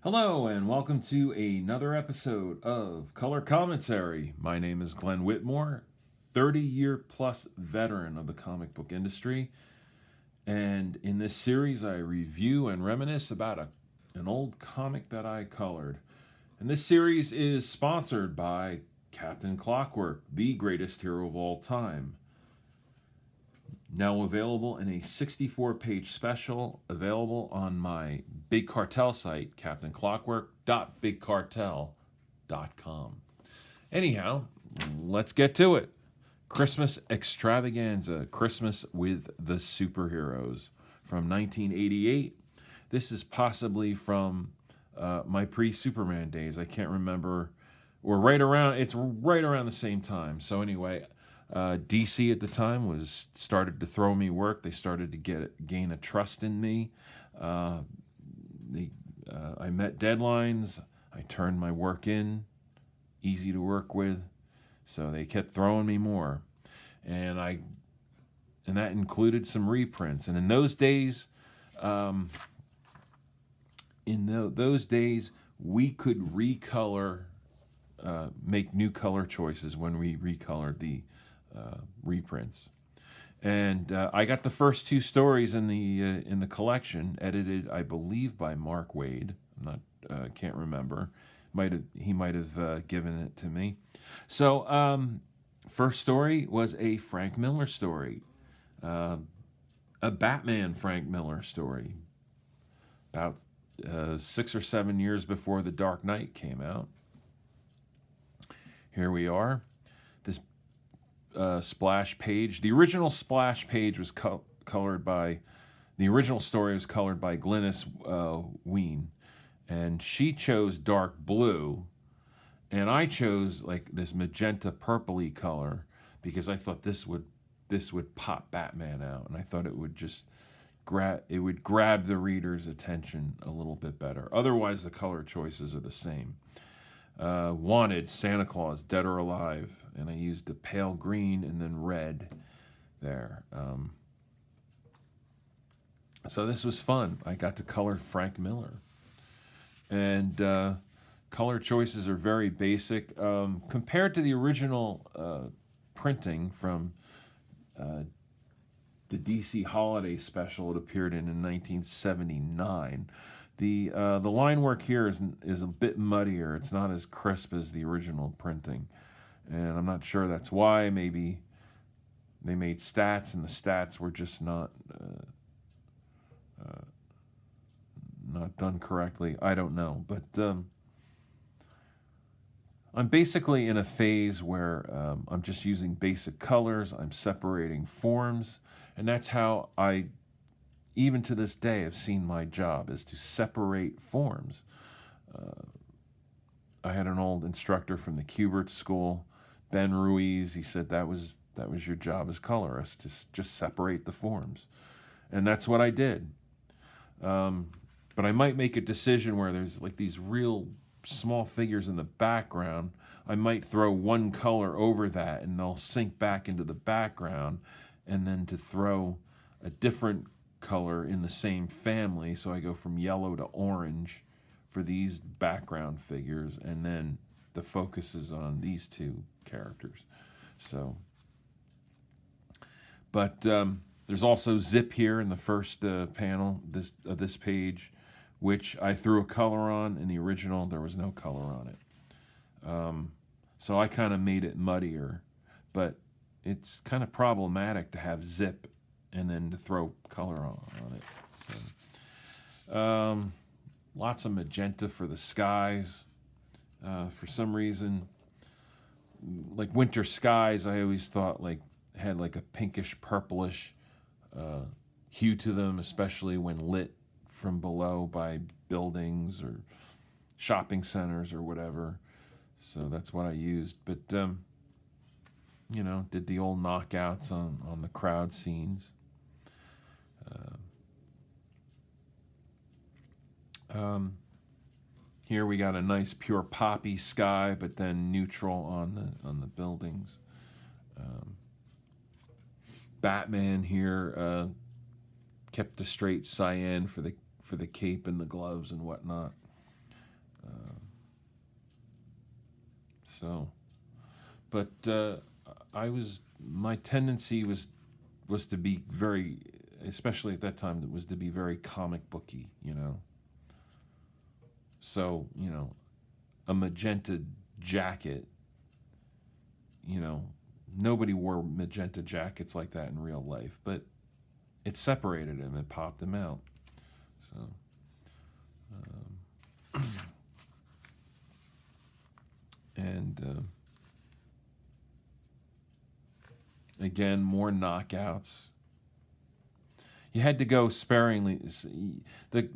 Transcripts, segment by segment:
Hello, and welcome to another episode of Color Commentary. My name is Glenn Whitmore, 30-year plus veteran of the comic book industry. And in this series, I review and reminisce about an old comic that I colored. And this series is sponsored by Captain Clockwork, the greatest hero of all time. Now available in a 64-page special available on my Big Cartel site, captainclockwork.bigcartel.com. Anyhow, let's get to it. Christmas Extravaganza, Christmas with the Superheroes from 1988. This is possibly from my pre-Superman days. I can't remember. It's right around the same time. So anyway, DC at the time started to throw me work. They started to gain a trust in me. I met deadlines. I turned my work in, easy to work with. So they kept throwing me more, and that included some reprints. And in those days, we could recolor, make new color choices when we recolored the reprints. And I got the first two stories in the collection, edited, I believe, by Mark Waid. Can't remember. He might have given it to me. So first story was a Frank Miller story, a Batman Frank Miller story, about 6 or 7 years before The Dark Knight came out. Here we are. This splash page. The original splash page was colored by. The original story was colored by Glynis Wein, and she chose dark blue, and I chose like this magenta purpley color because I thought this would pop Batman out, and I thought it would just grab the reader's attention a little bit better. Otherwise, the color choices are the same. Wanted Santa Claus, Dead or Alive, and I used the pale green and then red there. So this was fun. I got to color Frank Miller. And color choices are very basic. Compared to the original printing from the DC Holiday Special it appeared in 1979, the line work here is a bit muddier. It's not as crisp as the original printing, and I'm not sure that's why. Maybe they made stats, and the stats were just not done correctly. I don't know, but I'm basically in a phase where I'm just using basic colors. I'm separating forms, and that's how I, even to this day, have seen my job is to separate forms. I had an old instructor from the Kubert School, Ben Ruiz. He said that was your job as colorist, to just separate the forms, and that's what I did. But I might make a decision where there's like these real small figures in the background. I might throw one color over that, and they'll sink back into the background, and then to throw a different color in the same family. So I go from yellow to orange for these background figures, and then the focus is on these two characters. So, but there's also zip here in the first panel this page, which I threw a color on. In the original, there was no color on it. So I kind of made it muddier, but it's kind of problematic to have zip and then to throw color on it. So, lots of magenta for the skies. For some reason, like winter skies, I always thought like had like a pinkish purplish hue to them, especially when lit from below by buildings or shopping centers or whatever. So that's what I used. But did the old knockouts on the crowd scenes. Here we got a nice pure poppy sky, but then neutral on the buildings. Batman here kept a straight cyan for the cape and the gloves and whatnot. So, but my tendency was to be very, especially at that time, it was to be very comic booky, you know. So, you know, a magenta jacket, you know, nobody wore magenta jackets like that in real life, but it separated him, it popped him out. So, and again, more knockouts. You had to go sparingly. The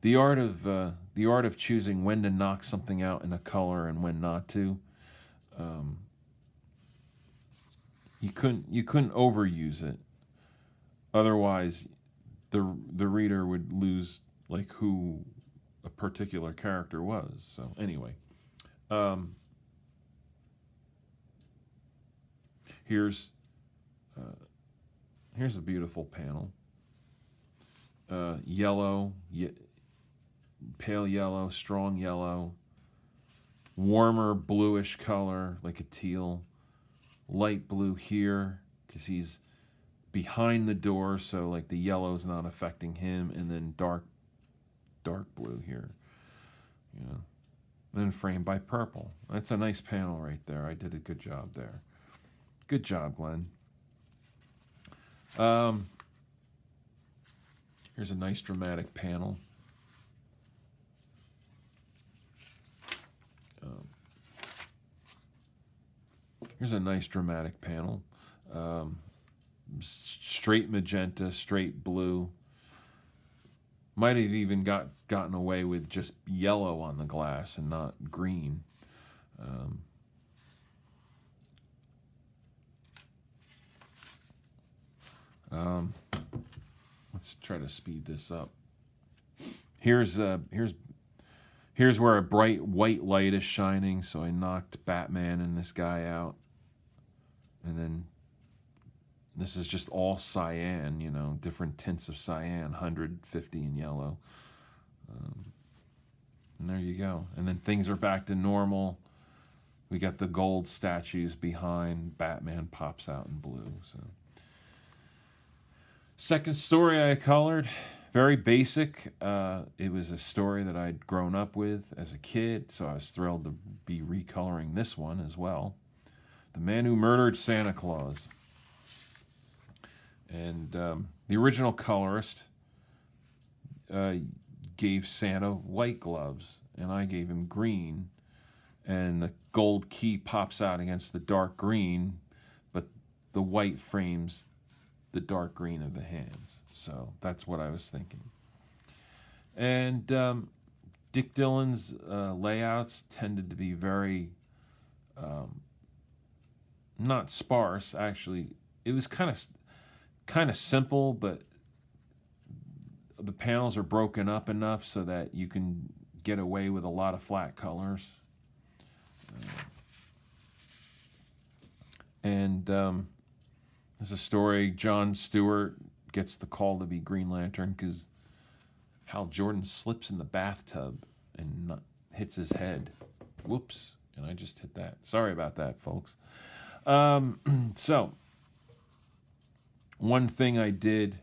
the art of choosing when to knock something out in a color and when not to. Um, you couldn't overuse it. Otherwise, the reader would lose like who a particular character was. So anyway, um, here's here's a beautiful panel. Yellow, pale yellow, strong yellow, warmer bluish color like a teal, light blue here because he's behind the door, so like the yellow's not affecting him, and then dark blue here, you know, and then framed by purple. That's a nice panel right there. I did a good job there. Good job, Glenn. Here's a nice dramatic panel. Here's a nice dramatic panel. Straight magenta, straight blue. Might have even gotten away with just yellow on the glass and not green. Let's try to speed this up. Here's where a bright white light is shining, so I knocked Batman and this guy out. And then this is just all cyan, you know, different tints of cyan, 150 in yellow. And there you go. And then things are back to normal. We got the gold statues behind. Batman pops out in blue. So, second story I colored, very basic. It was a story that I'd grown up with as a kid, so I was thrilled to be recoloring this one as well. The Man Who Murdered Santa Claus. And the original colorist gave Santa white gloves, and I gave him green. And the gold key pops out against the dark green, but the white frames the dark green of the hands. So that's what I was thinking. And Dick Dillon's layouts tended to be very, not sparse, actually. It was kind of simple, but the panels are broken up enough so that you can get away with a lot of flat colors. And there's a story, John Stewart gets the call to be Green Lantern because Hal Jordan slips in the bathtub and hits his head. Whoops, and I just hit that. Sorry about that, folks. So, one thing I did,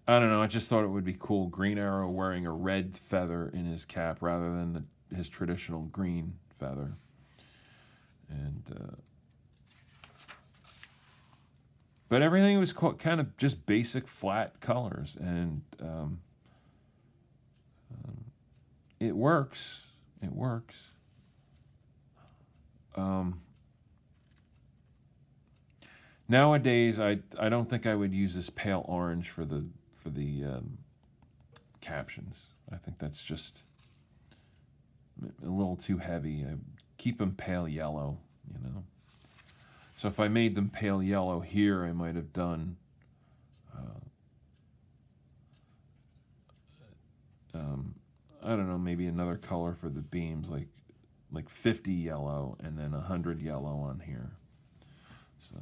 I don't know, I just thought it would be cool, Green Arrow wearing a red feather in his cap rather than his traditional green feather. And but everything was kind of just basic flat colors, and it works. It works. Nowadays, I don't think I would use this pale orange for the captions. I think that's just a little too heavy. I keep them pale yellow, you know. So if I made them pale yellow here, I might have done I don't know, maybe another color for the beams, like 50 yellow and then 100 yellow on here. So,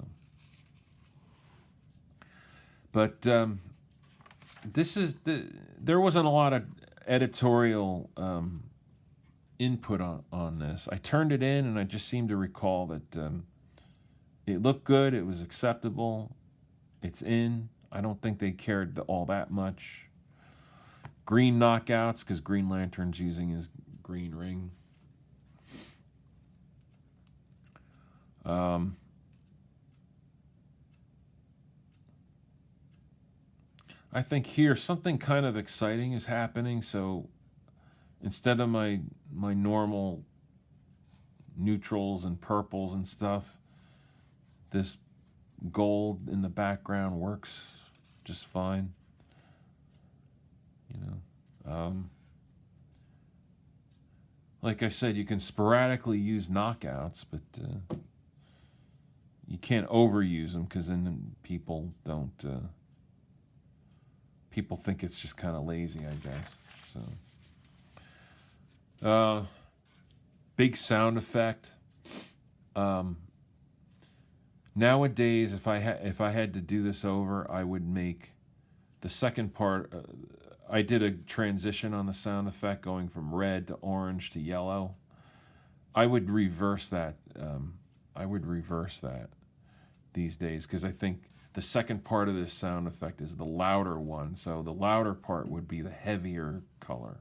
but there wasn't a lot of editorial input on this. I turned it in, and I just seem to recall that it looked good. It was acceptable. It's in. I don't think they cared all that much. Green knockouts, because Green Lantern's using his green ring. I think here something kind of exciting is happening. So instead of my normal neutrals and purples and stuff, this gold in the background works just fine. You know, like I said, you can sporadically use knockouts, but you can't overuse them, because then people don't. People think it's just kind of lazy, I guess. So, big sound effect. Nowadays, if I had to do this over, I would make the second part. I did a transition on the sound effect, going from red to orange to yellow. I would reverse that. These days, because I think the second part of this sound effect is the louder one. So the louder part would be the heavier color.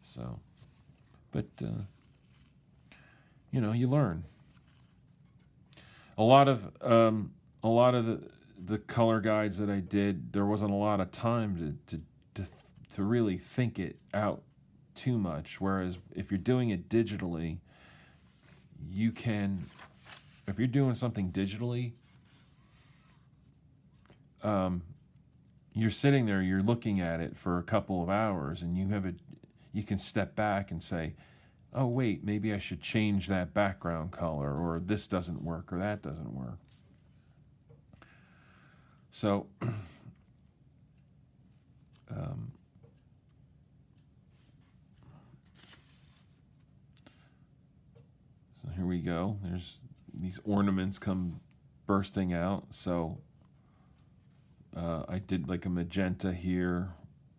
So, but you learn. A lot of the color guides that I did, there wasn't a lot of time to really think it out too much. Whereas if you're doing it digitally, you can. If you're doing something digitally, you're sitting there, you're looking at it for a couple of hours, and you can step back and say, oh wait, maybe I should change that background color, or this doesn't work, or that doesn't work. So, so here we go. There's these ornaments come bursting out. So I did like a magenta here.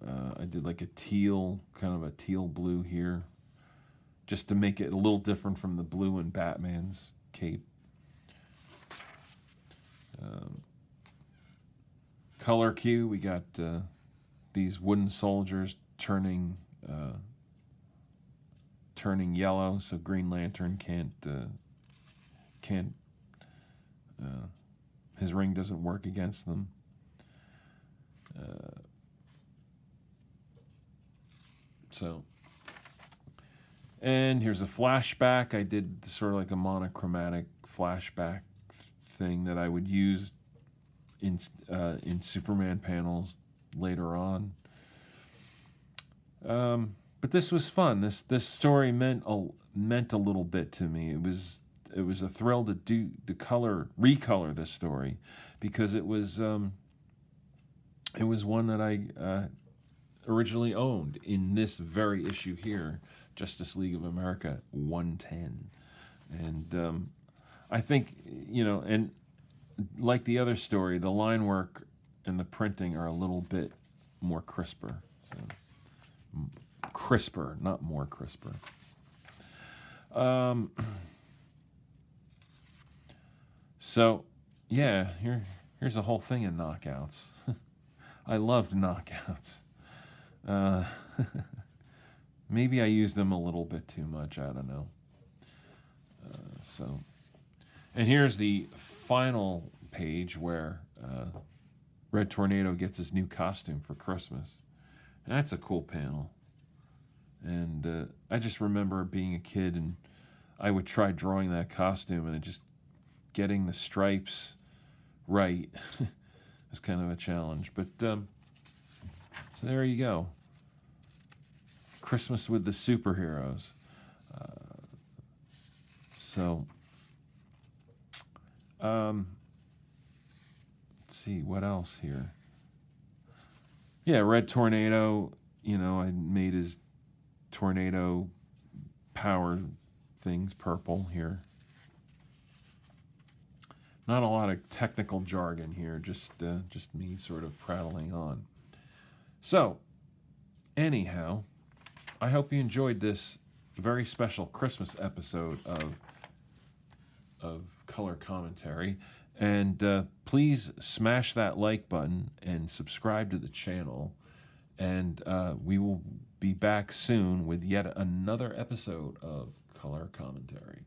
I did like a teal, kind of a teal blue here, just to make it a little different from the blue in Batman's cape. Color cue, we got these wooden soldiers turning yellow, so Green Lantern can't his ring doesn't work against them. And here's a flashback. I did sort of like a monochromatic flashback thing that I would use in Superman panels later on. But this was fun. This story meant a little bit to me. It was a thrill to recolor this story, because it was one that I originally owned in this very issue here, Justice League of America 110. And I think, and like the other story, the line work and the printing are a little bit more crisper. So, crisper, not more crisper. So, yeah, here's a whole thing of knockouts. I loved knockouts. Maybe I used them a little bit too much. I don't know. And here's the final page where Red Tornado gets his new costume for Christmas. And that's a cool panel. And I just remember being a kid, and I would try drawing that costume, and just getting the stripes right was kind of a challenge. But so there you go. Christmas with the superheroes. Let's see, what else here? Yeah, Red Tornado, I made his tornado power things purple here. Not a lot of technical jargon here, just me sort of prattling on. So, anyhow, I hope you enjoyed this very special Christmas episode of Color Commentary. And please smash that like button and subscribe to the channel. And we will be back soon with yet another episode of Color Commentary.